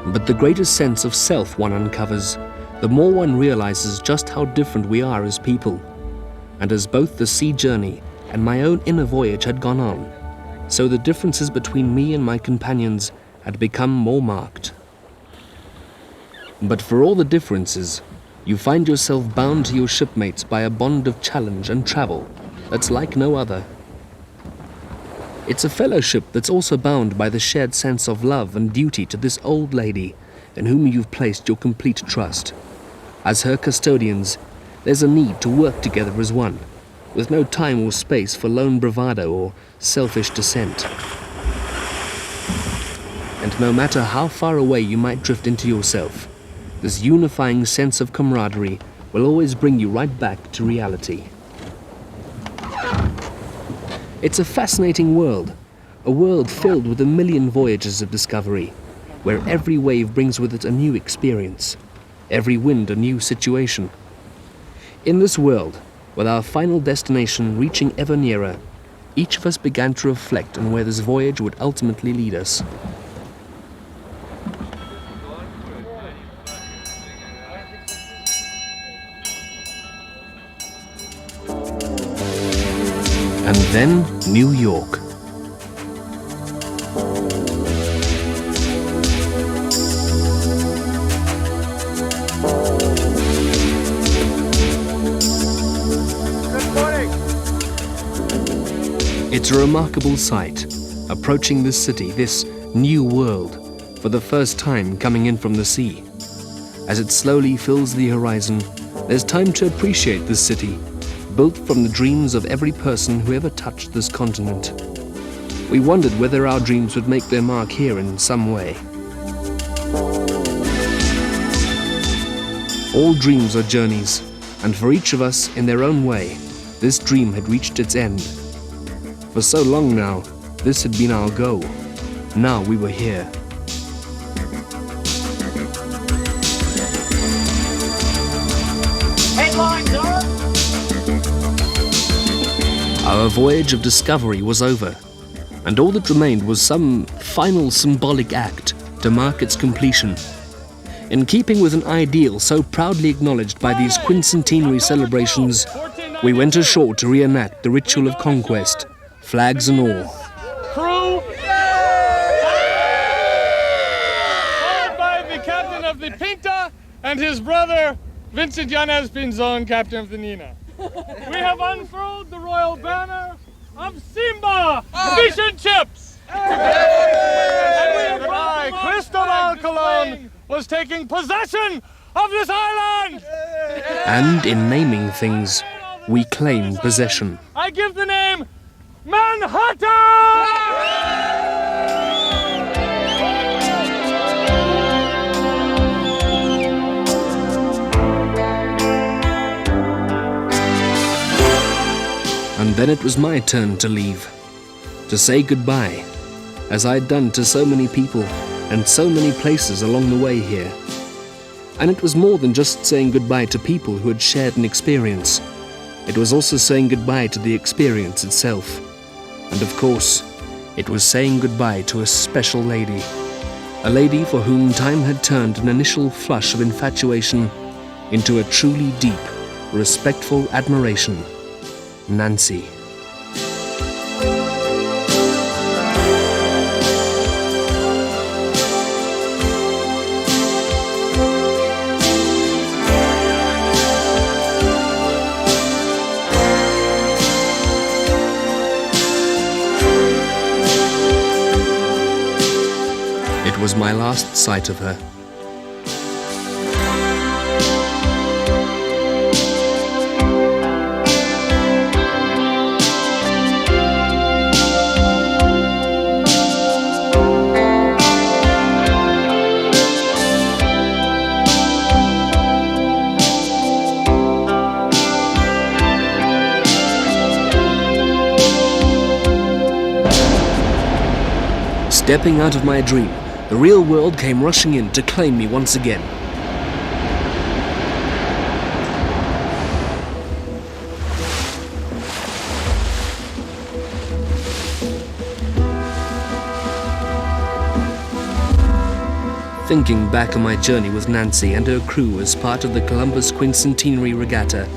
But the greater sense of self one uncovers, the more one realizes just how different we are as people. And as both the sea journey and my own inner voyage had gone on, so the differences between me and my companions had become more marked. But for all the differences, you find yourself bound to your shipmates by a bond of challenge and travel that's like no other. It's a fellowship that's also bound by the shared sense of love and duty to this old lady in whom you've placed your complete trust. As her custodians, there's a need to work together as one, with no time or space for lone bravado or selfish dissent. And no matter how far away you might drift into yourself, this unifying sense of camaraderie will always bring you right back to reality. It's a fascinating world, a world filled with a million voyages of discovery, where every wave brings with it a new experience, every wind a new situation. In this world, with our final destination reaching ever nearer, each of us began to reflect on where this voyage would ultimately lead us. And then New York. It's a remarkable sight, approaching this city, this new world, for the first time coming in from the sea. As it slowly fills the horizon, there's time to appreciate this city, built from the dreams of every person who ever touched this continent. We wondered whether our dreams would make their mark here in some way. All dreams are journeys, and for each of us, in their own way, this dream had reached its end. For so long now, this had been our goal. Now we were here. Headlines are... Our voyage of discovery was over, and all that remained was some final symbolic act to mark its completion. In keeping with an ideal so proudly acknowledged by these quincentenary celebrations, we went ashore to reenact the ritual of conquest, flags and all. Crew! Followed by the captain of the Pinta and his brother, Vincent Yanez Pinzon, captain of the Nina. We have unfurled the royal banner of Simba, fish and chips! And we have brought Cristobal Colon was taking possession of this island! And in naming things, we claim possession. I give the name Manhattan! And then it was my turn to leave, to say goodbye, as I'd done to so many people and so many places along the way here. And it was more than just saying goodbye to people who had shared an experience. It was also saying goodbye to the experience itself. And of course, it was saying goodbye to a special lady. A lady for whom time had turned an initial flush of infatuation into a truly deep, respectful admiration. Nancy. It was my last sight of her. Stepping out of my dream, the real world came rushing in to claim me once again. Thinking back on my journey with Nancy and her crew as part of the Columbus Quincentenary Regatta,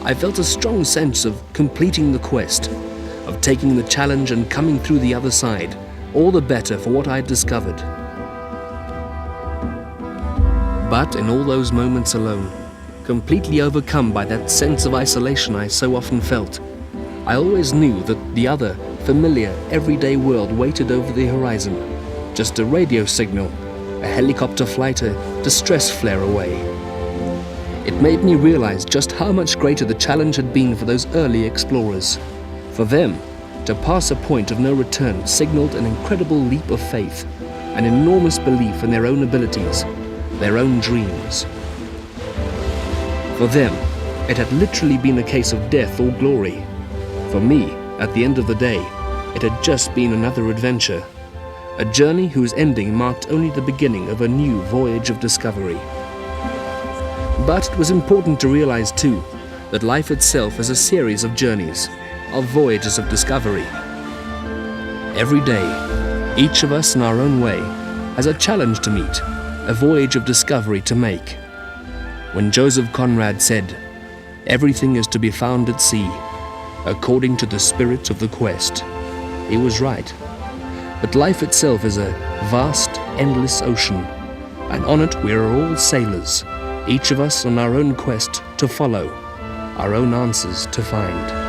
I felt a strong sense of completing the quest, of taking the challenge and coming through the other side, all the better for what I'd discovered. But in all those moments alone, completely overcome by that sense of isolation I so often felt, I always knew that the other, familiar, everyday world waited over the horizon. Just a radio signal, a helicopter flight, a distress flare away. It made me realize just how much greater the challenge had been for those early explorers. For them, to pass a point of no return signaled an incredible leap of faith, an enormous belief in their own abilities, their own dreams. For them, it had literally been a case of death or glory. For me, at the end of the day, it had just been another adventure, a journey whose ending marked only the beginning of a new voyage of discovery. But it was important to realize too, that life itself is a series of journeys, of voyages of discovery. Every day, each of us in our own way has a challenge to meet, a voyage of discovery to make. When Joseph Conrad said, "Everything is to be found at sea, according to the spirit of the quest," he was right. But life itself is a vast, endless ocean, and on it we are all sailors, each of us on our own quest to follow, our own answers to find.